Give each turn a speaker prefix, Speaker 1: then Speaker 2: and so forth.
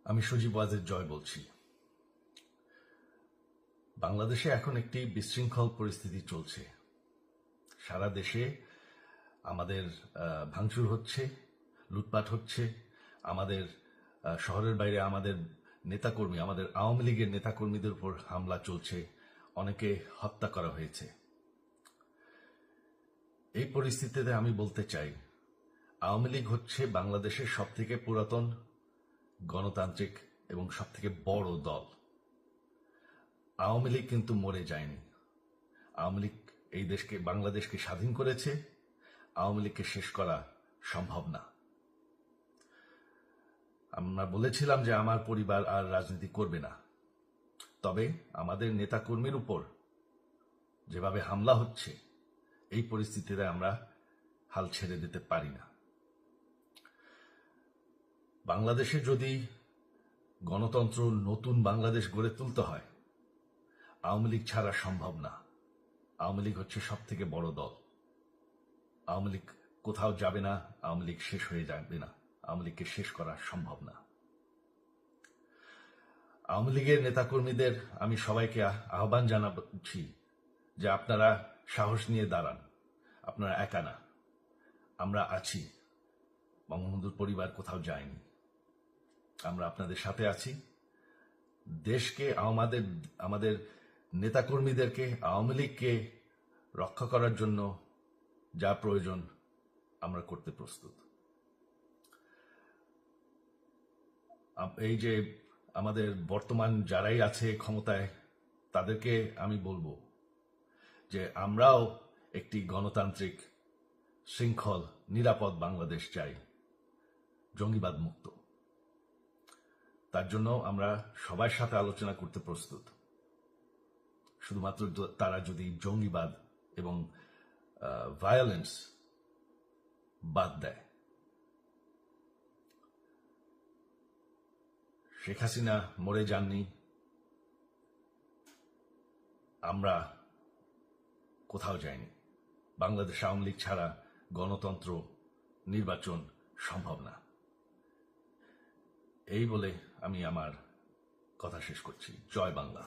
Speaker 1: আমি সজীব ওয়াজেদ জয় বলছি। বাংলাদেশে এখন একটি বিশৃঙ্খল পরিস্থিতি চলছে। সারা দেশে আমাদের ভাঙচুর হচ্ছে, লুটপাট হচ্ছে। আমাদের শহরের বাইরে আমাদের নেতাকর্মী, আমাদের আওয়ামী লীগের নেতাকর্মীদের উপর হামলা চলছে, অনেকে হত্যা করা হয়েছে। এই পরিস্থিতিতে আমি বলতে চাই, আওয়ামী লীগ হচ্ছে বাংলাদেশের সবথেকে পুরাতন গণতান্ত্রিক এবং সবথেকে বড় দল। আওয়ামী লীগ কিন্তু মরে যায়নি। আওয়ামী লীগ এই দেশকে, বাংলাদেশকে স্বাধীন করেছে। আওয়ামী লীগকে শেষ করা সম্ভব না। আমরা বলেছিলাম যে আমার পরিবার আর রাজনীতি করবে না, তবে আমাদের নেতাকর্মীর উপর যেভাবে হামলা হচ্ছে, এই পরিস্থিতিতে আমরা হাল ছেড়ে দিতে পারি না। বাংলাদেশে যদি গণতন্ত্র, নতুন বাংলাদেশ গড়ে তুলতে হয়, আওয়ামী লীগ ছাড়া সম্ভব না। আওয়ামী লীগ হচ্ছে সব থেকে বড় দল। আওয়ামী লীগ কোথাও যাবে না, আওয়ামী লীগ শেষ হয়ে যাবে না। আওয়ামী লীগকে শেষ করা সম্ভব না। আওয়ামী লীগের নেতাকর্মীদের আমি সবাইকে আহ্বান জানাচ্ছি যে আপনারা সাহস নিয়ে দাঁড়ান। আপনারা একা না, আমরা আছি। বঙ্গবন্ধুর পরিবার কোথাও যায়নি, আমরা আপনাদের সাথে আছি। দেশকে, আমাদের নেতাকর্মীদেরকে, আওয়ামী লীগকে রক্ষা করার জন্য যা প্রয়োজন আমরা করতে প্রস্তুত। এই যে আমাদের বর্তমান যারাই আছে ক্ষমতায়, তাদেরকে আমি বলবো যে আমরাও একটি গণতান্ত্রিক, শৃঙ্খল, নিরাপদ বাংলাদেশ চাই, জঙ্গিবাদ মুক্ত। তার জন্য আমরা সবার সাথে আলোচনা করতে প্রস্তুত। শুধুমাত্র তারা যদি জঙ্গিবাদ এবং ভায়োলেন্স বাদ দেয়। শেখ হাসিনা মরে যাননি, আমরা কোথাও যাইনি। বাংলাদেশ আওয়ামী লীগ ছাড়া গণতন্ত্র, নির্বাচন সম্ভব না। এই বলে আমি আমার কথা শেষ করছি। জয় বাংলা।